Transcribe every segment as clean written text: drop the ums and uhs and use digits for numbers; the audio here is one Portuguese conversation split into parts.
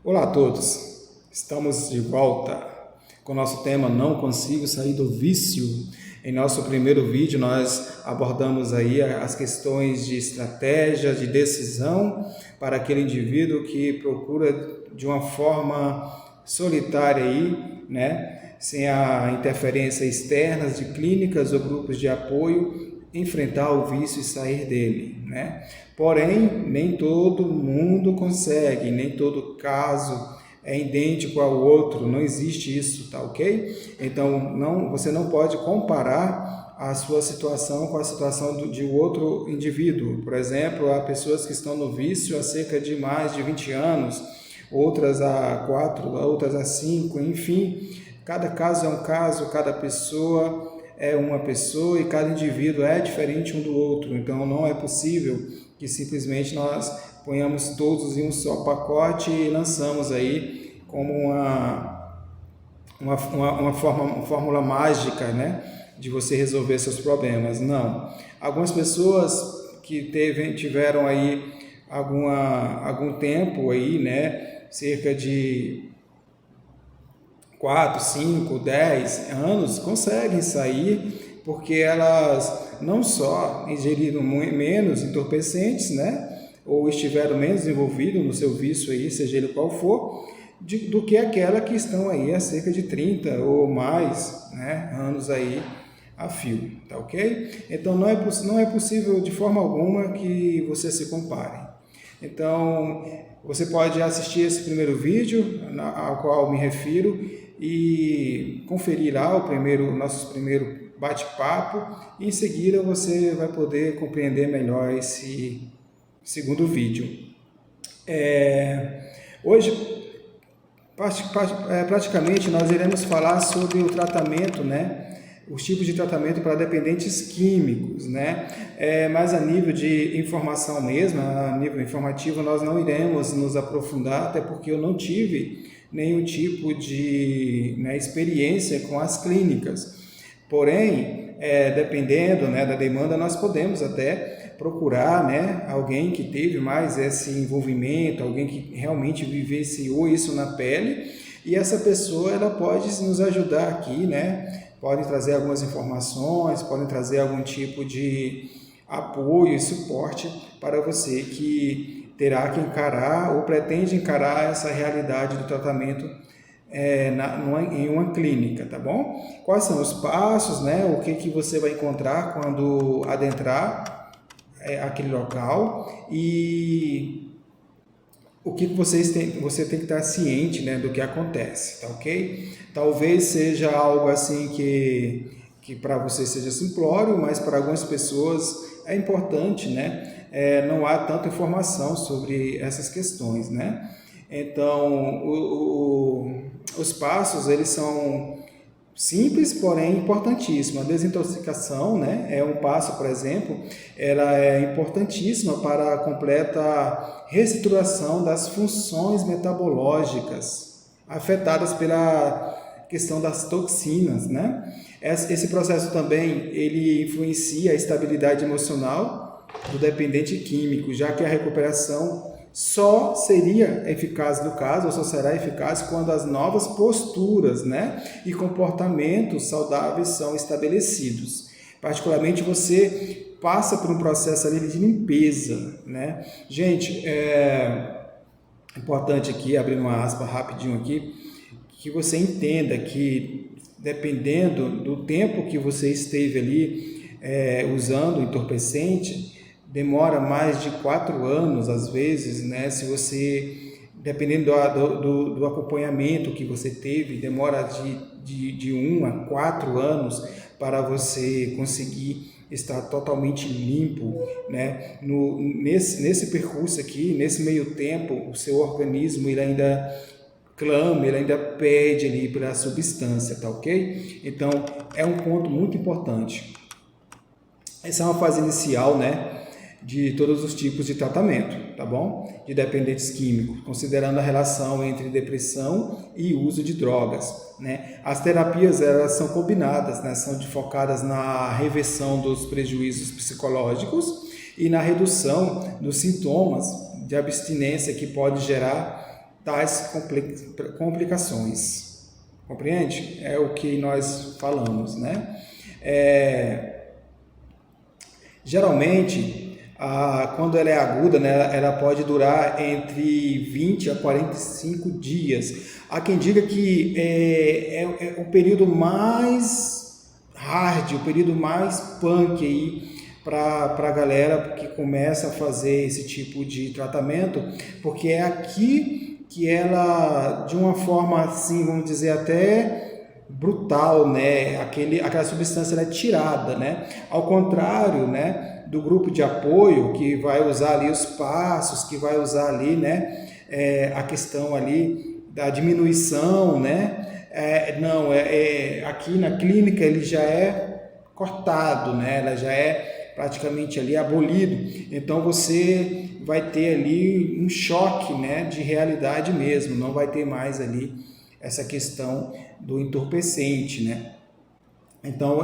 Olá a todos, estamos de volta com o nosso tema Não Consigo Sair do Vício. Em nosso primeiro vídeo nós abordamos aí as questões de estratégia, de decisão para aquele indivíduo que procura de uma forma solitária aí, sem a interferência externa de clínicas ou grupos de apoio, enfrentar o vício e sair dele, Porém, nem todo mundo consegue, nem todo caso é idêntico ao outro, não existe isso, tá ok? Então, você não pode comparar a sua situação com a situação de outro indivíduo. Por exemplo, há pessoas que estão no vício há cerca de mais de 20 anos, outras há 4, outras há 5, enfim, cada caso é um caso, cada pessoa é uma pessoa e cada indivíduo é diferente um do outro, então não é possível que simplesmente nós ponhamos todos em um só pacote e lançamos aí como uma fórmula mágica, de você resolver seus problemas. Não. Algumas pessoas que tiveram aí algum tempo aí, cerca de 4, 5, 10 anos, conseguem sair porque elas não só ingeriram menos entorpecentes, ou estiveram menos envolvidos no seu vício aí, seja ele qual for, do que aquela que estão aí há cerca de 30 ou mais anos aí a fio, tá ok? Então não é possível de forma alguma que você se compare. Então você pode assistir esse primeiro vídeo ao qual me refiro e conferir lá o nosso primeiro bate-papo e em seguida você vai poder compreender melhor esse segundo vídeo. Hoje, praticamente, nós iremos falar sobre o tratamento, os tipos de tratamento para dependentes químicos, mas a nível de informação mesmo, a nível informativo, nós não iremos nos aprofundar, até porque eu não tive nenhum tipo de experiência com as clínicas. Porém, dependendo da demanda, nós podemos até procurar alguém que teve mais esse envolvimento, alguém que realmente vivenciou isso na pele, e essa pessoa ela pode nos ajudar aqui, podem trazer algumas informações, podem trazer algum tipo de apoio e suporte para você que terá que encarar ou pretende encarar essa realidade do tratamento em uma clínica, tá bom? Quais são os passos, o que você vai encontrar quando adentrar aquele local e o que você tem que estar ciente, do que acontece, tá ok? Talvez seja algo assim que para você seja simplório, mas para algumas pessoas é importante, não há tanta informação sobre essas questões, Então, os passos, eles são simples, porém importantíssimos. A desintoxicação, é um passo, por exemplo, ela é importantíssima para a completa reestruturação das funções metabológicas afetadas pela questão das toxinas, Esse processo também, ele influencia a estabilidade emocional do dependente químico, já que a recuperação só seria eficaz no caso, ou só será eficaz quando as novas posturas, e comportamentos saudáveis são estabelecidos. Particularmente, você passa por um processo ali de limpeza, Gente, é importante aqui, abrindo uma aspa rapidinho aqui, que você entenda que dependendo do tempo que você esteve ali usando o entorpecente, demora mais de 4 anos, às vezes, se você, dependendo do acompanhamento que você teve, demora de 1 a 4 anos para você conseguir estar totalmente limpo, nesse percurso aqui, nesse meio tempo, o seu organismo ele ainda clama, ele ainda pede ali para a substância, tá ok? Então, é um ponto muito importante. Essa é uma fase inicial, de todos os tipos de tratamento, tá bom? De dependentes químicos, considerando a relação entre depressão e uso de drogas, As terapias, elas são combinadas, são focadas na reversão dos prejuízos psicológicos e na redução dos sintomas de abstinência que pode gerar tais complicações. Compreende? É o que nós falamos, né? Geralmente, quando ela é aguda, né, ela pode durar entre 20 a 45 dias. Há quem diga que é o período mais hard, o período mais punk aí para a galera que começa a fazer esse tipo de tratamento, porque é aqui que ela, de uma forma assim, vamos dizer, até brutal, né? Aquela substância ela é tirada, né? Ao contrário, né, do grupo de apoio que vai usar ali os passos, que vai usar ali, né, a questão ali da diminuição, né? Não, aqui na clínica ele já é cortado, né? Ela já é praticamente ali abolido. Então você vai ter ali um choque, né, de realidade mesmo. Não vai ter mais ali essa questão do entorpecente, né? Então,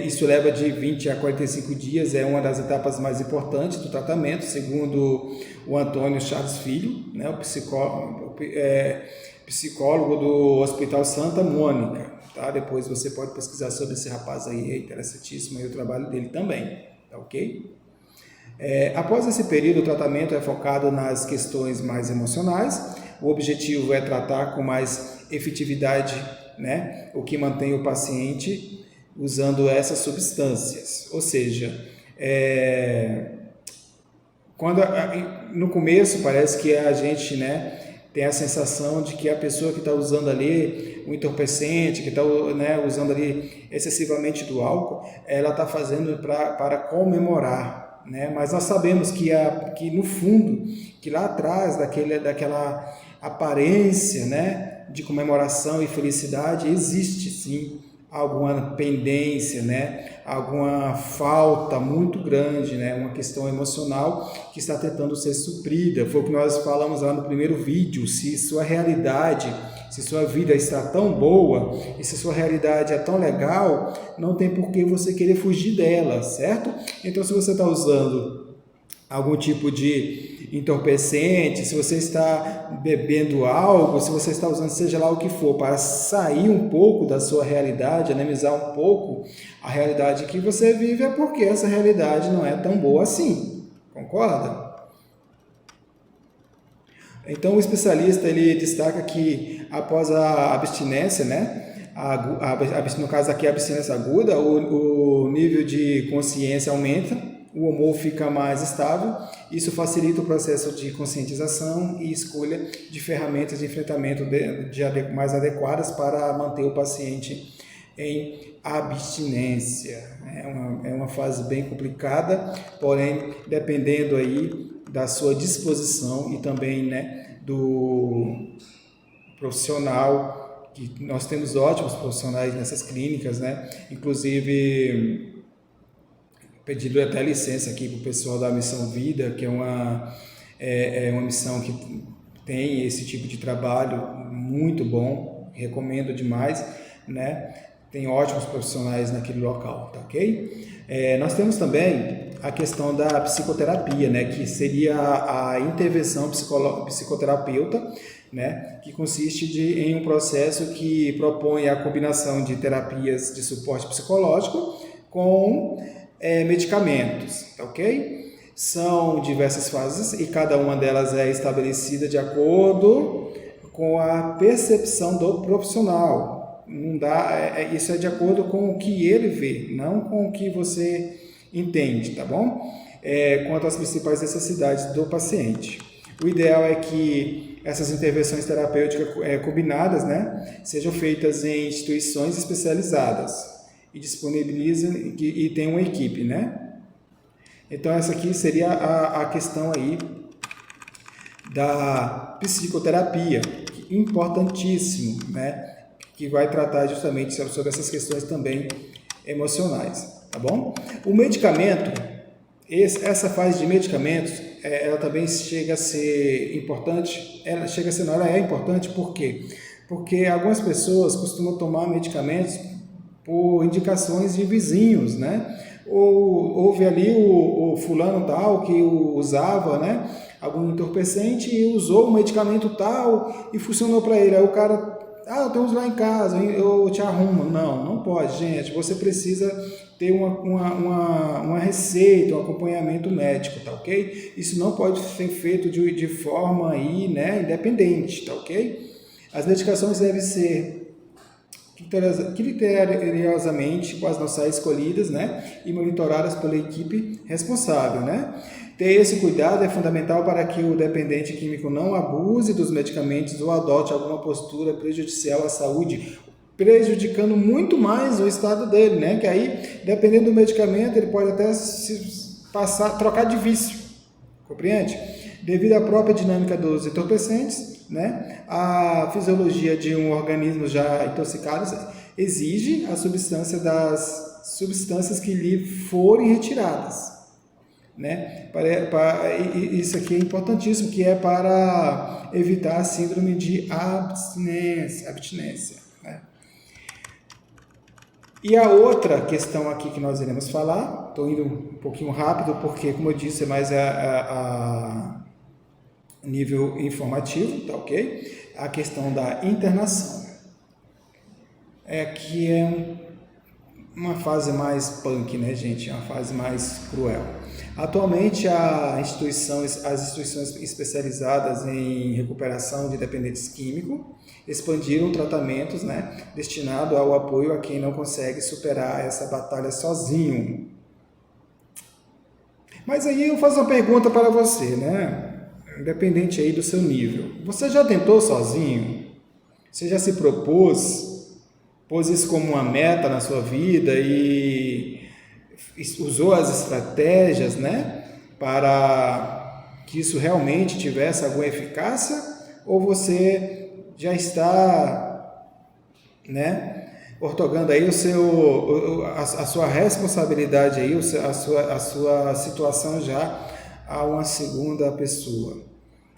isso leva de 20 a 45 dias, é uma das etapas mais importantes do tratamento, segundo o Antônio Charles Filho, né, o psicólogo do Hospital Santa Mônica. Tá? Depois você pode pesquisar sobre esse rapaz aí, é interessantíssimo aí o trabalho dele também, tá ok? Após esse período, o tratamento é focado nas questões mais emocionais. O objetivo é tratar com mais efetividade, né, o que mantém o paciente usando essas substâncias. Ou seja, no começo parece que a gente, né, tem a sensação de que a pessoa que está usando ali o entorpecente, que está, né, usando ali excessivamente do álcool, ela está fazendo para comemorar, né? Mas nós sabemos que no fundo, que lá atrás daquela aparência, né, de comemoração e felicidade, existe sim alguma pendência, né, alguma falta muito grande, né, uma questão emocional que está tentando ser suprida. Foi o que nós falamos lá no primeiro vídeo. Se sua realidade, se sua vida está tão boa e se sua realidade é tão legal, não tem por que você querer fugir dela, certo? Então, se você está usando algum tipo de entorpecente, se você está bebendo algo, se você está usando seja lá o que for, para sair um pouco da sua realidade, amenizar um pouco a realidade que você vive, é porque essa realidade não é tão boa assim, concorda? Então o especialista ele destaca que após a abstinência, né, no caso aqui a abstinência aguda, o nível de consciência aumenta, o humor fica mais estável, isso facilita o processo de conscientização e escolha de ferramentas de enfrentamento mais adequadas para manter o paciente em abstinência. É uma fase bem complicada, porém, dependendo aí da sua disposição e também, né, do profissional, que nós temos ótimos profissionais nessas clínicas, né, inclusive pedido até licença aqui para o pessoal da Missão Vida, que é uma missão que tem esse tipo de trabalho muito bom, recomendo demais, né? Tem ótimos profissionais naquele local, tá ok? Nós temos também a questão da psicoterapia, né? Que seria a intervenção psicoterapeuta, né? Que consiste em um processo que propõe a combinação de terapias de suporte psicológico com medicamentos, ok? São diversas fases e cada uma delas é estabelecida de acordo com a percepção do profissional. Não dá, isso é de acordo com o que ele vê, não com o que você entende, tá bom? Quanto às principais necessidades do paciente. O ideal é que essas intervenções terapêuticas combinadas, né, sejam feitas em instituições especializadas e disponibilizam e tem uma equipe, né? Então essa aqui seria a questão aí da psicoterapia, importantíssimo, né? Que vai tratar justamente sobre essas questões também emocionais, tá bom? O medicamento, essa fase de medicamentos, ela também chega a ser importante. Ela é importante por quê? Porque algumas pessoas costumam tomar medicamentos por indicações de vizinhos, né? Ou houve ali o fulano tal que usava, né? algum entorpecente e usou um medicamento tal e funcionou para ele. Aí o cara, eu tenho uns lá em casa, eu te arrumo. Não, não pode, gente. Você precisa ter uma receita, um acompanhamento médico, tá ok? Isso não pode ser feito de forma aí, né, independente, tá ok? As medicações devem ser criteriosamente com as nossas escolhidas, né, e monitoradas pela equipe responsável, né. Ter esse cuidado é fundamental para que o dependente químico não abuse dos medicamentos ou adote alguma postura prejudicial à saúde, prejudicando muito mais o estado dele, né, que aí, dependendo do medicamento, ele pode até trocar de vício, compreende? Devido à própria dinâmica dos entorpecentes, né, a fisiologia de um organismo já intoxicado exige a substância das substâncias que lhe forem retiradas, né? Isso aqui é importantíssimo, que é para evitar a síndrome de abstinência, né? E a outra questão aqui que nós iremos falar, estou indo um pouquinho rápido, porque, como eu disse, é mais a nível informativo, tá ok? A questão da internação. Que é uma fase mais punk, né, gente? Uma fase mais cruel. Atualmente, as instituições especializadas em recuperação de dependentes químicos expandiram tratamentos, né, destinados ao apoio a quem não consegue superar essa batalha sozinho. Mas aí eu faço uma pergunta para você, né? Independente aí do seu nível. Você já tentou sozinho? Você já se pôs isso como uma meta na sua vida e usou as estratégias, né, para que isso realmente tivesse alguma eficácia? Ou você já está, né, ortogando aí a sua responsabilidade aí, a sua situação já a uma segunda pessoa?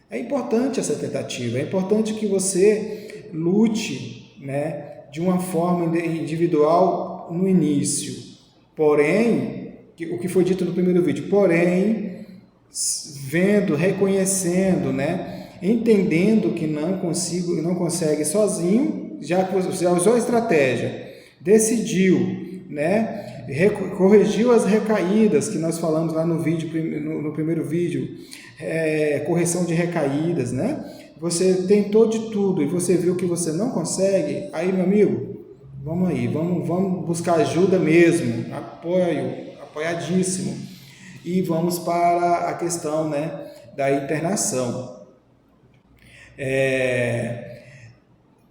É importante essa tentativa, é importante que você lute, né, de uma forma individual no início. Porém, o que foi dito no primeiro vídeo, porém, vendo, reconhecendo, né, entendendo que não consegue sozinho, já usou a estratégia, decidiu, né, corrigiu as recaídas que nós falamos lá no primeiro vídeo, correção de recaídas, né? Você tentou de tudo e você viu que você não consegue, aí, meu amigo, vamos buscar ajuda mesmo, apoiadíssimo, e vamos para a questão, né, da internação.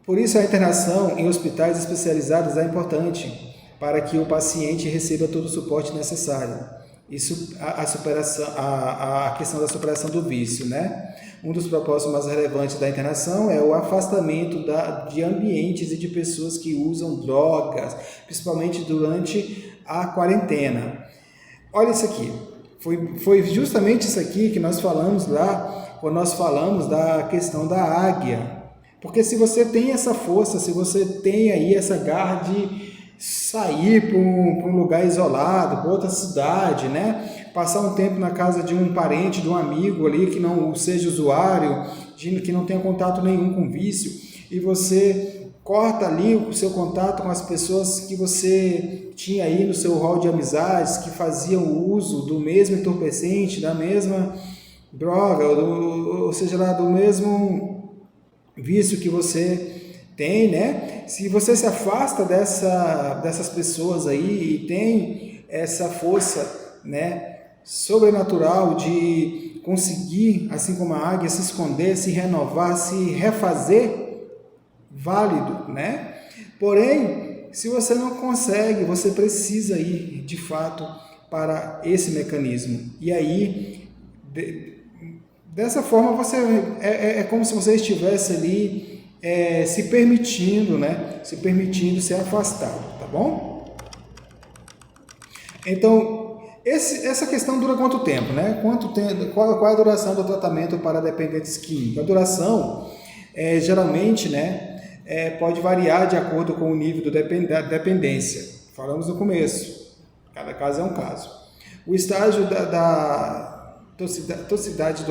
Por isso a internação em hospitais especializados é importante para que o paciente receba todo o suporte necessário. Isso, a questão da superação do vício, né? Um dos propósitos mais relevantes da internação é o afastamento de ambientes e de pessoas que usam drogas, principalmente durante a quarentena. Olha isso aqui, foi justamente isso aqui que nós falamos lá, quando nós falamos da questão da águia. Porque se você tem essa força, se você tem aí essa garra de sair para um lugar isolado, para outra cidade, né? Passar um tempo na casa de um parente, de um amigo ali que não seja usuário, que não tenha contato nenhum com vício, e você corta ali o seu contato com as pessoas que você tinha aí no seu hall de amizades, que faziam uso do mesmo entorpecente, da mesma droga, ou seja lá, do mesmo vício que você tem, né? Se você se afasta dessas pessoas aí e tem essa força, né, sobrenatural de conseguir, assim como a águia, se esconder, se renovar, se refazer, válido, né? Porém, se você não consegue, você precisa ir, de fato, para esse mecanismo. E aí, dessa forma, você é como se você estivesse ali se permitindo, né? Se permitindo ser afastado, tá bom? Então, essa questão dura quanto tempo, né? Qual é a duração do tratamento para dependentes químicos? A duração, geralmente, né, pode variar de acordo com o nível da dependência. Falamos no começo, cada caso é um caso. O estágio toxicidade,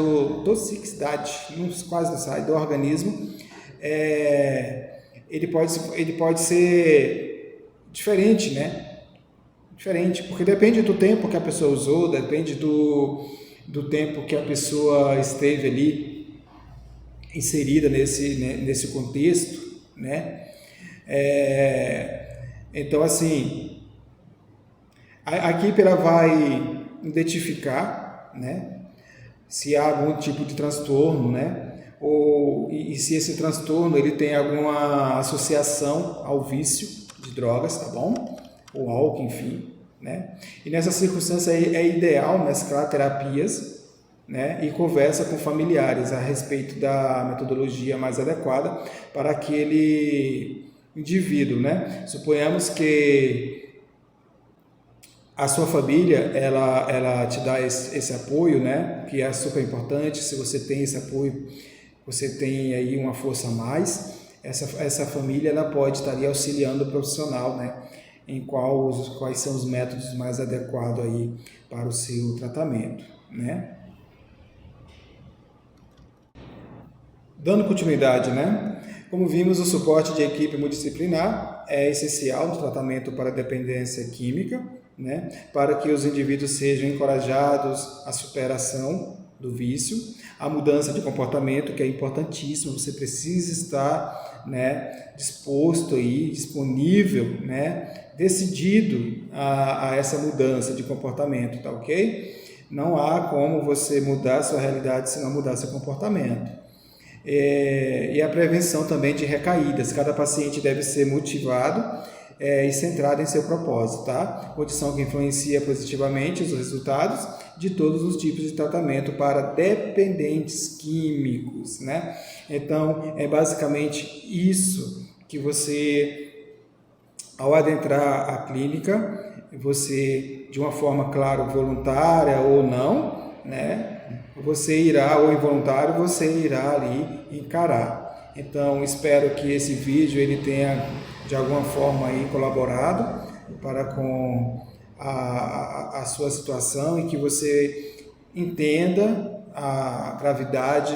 quase não sai, do organismo, ele pode ser diferente, né? Diferente, porque depende do tempo que a pessoa usou, depende do tempo que a pessoa esteve ali inserida nesse contexto, né? Então, assim, a equipe ela vai identificar, né, se há algum tipo de transtorno, né, e se esse transtorno ele tem alguma associação ao vício de drogas, tá bom? Ou álcool, enfim, né? E nessa circunstância é ideal mesclar terapias, né, e conversa com familiares a respeito da metodologia mais adequada para aquele indivíduo, né? Suponhamos que a sua família ela te dá esse apoio, né, que é super importante. Se você tem esse apoio, você tem aí uma força a mais. Essa família ela pode estar ali auxiliando o profissional, né, em quais são os métodos mais adequados aí para o seu tratamento, né? Dando continuidade, né? Como vimos, o suporte de equipe multidisciplinar é essencial no tratamento para dependência química, né? Para que os indivíduos sejam encorajados à superação do vício, a mudança de comportamento, que é importantíssimo. Você precisa estar, né, disposto aí, disponível, né, decidido a essa mudança de comportamento, tá ok? Não há como você mudar a sua realidade se não mudar seu comportamento. E a prevenção também de recaídas. Cada paciente deve ser motivado e centrado em seu propósito, tá? Condição que influencia positivamente os resultados de todos os tipos de tratamento para dependentes químicos, né? Então, é basicamente isso que você, ao adentrar a clínica, você, de uma forma, claro, voluntária ou não, né? Você irá, ou involuntário, você irá ali encarar. Então, espero que esse vídeo ele tenha, de alguma forma, aí, colaborado para com a sua situação e que você entenda a gravidade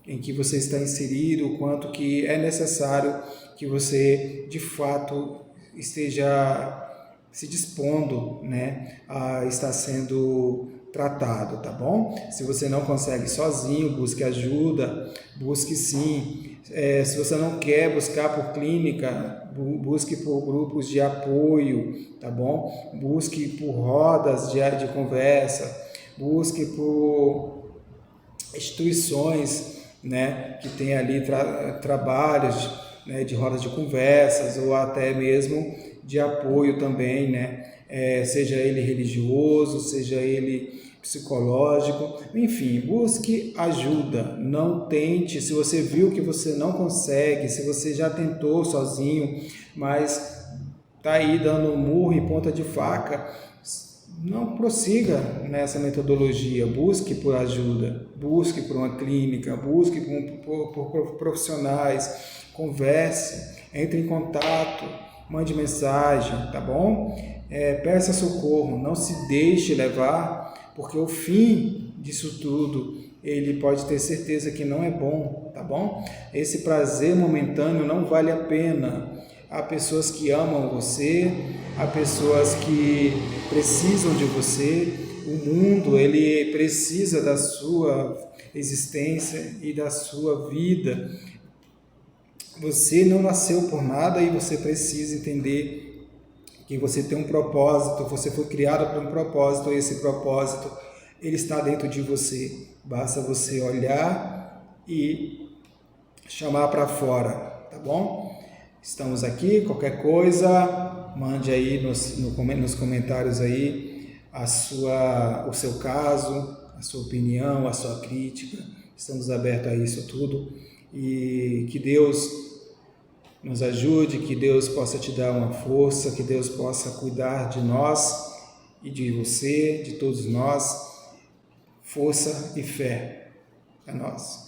em que você está inserido, o quanto que é necessário que você, de fato, esteja se dispondo, né, a estar sendo tratado, tá bom? Se você não consegue sozinho, busque ajuda, busque sim. Se você não quer buscar por clínica, busque por grupos de apoio, tá bom? Busque por rodas de conversa, busque por instituições, né, que tem ali trabalhos, né, de rodas de conversas ou até mesmo de apoio também, né, seja ele religioso, seja ele psicológico, enfim, busque ajuda, não tente, se você viu que você não consegue, se você já tentou sozinho, mas está aí dando um murro em ponta de faca, não prossiga nessa metodologia, busque por ajuda, busque por uma clínica, busque por profissionais, converse, entre em contato, mande mensagem, tá bom? Peça socorro, não se deixe levar, porque o fim disso tudo, ele pode ter certeza que não é bom, tá bom? Esse prazer momentâneo não vale a pena. Há pessoas que amam você, há pessoas que precisam de você, o mundo ele precisa da sua existência e da sua vida. Você não nasceu por nada e você precisa entender que você tem um propósito, você foi criado por um propósito, e esse propósito ele está dentro de você. Basta você olhar e chamar para fora, tá bom? Estamos aqui, qualquer coisa, mande aí nos comentários aí o seu caso, a sua opinião, a sua crítica. Estamos abertos a isso tudo e que Deus nos ajude, que Deus possa te dar uma força, que Deus possa cuidar de nós e de você, de todos nós. Força e fé a nós.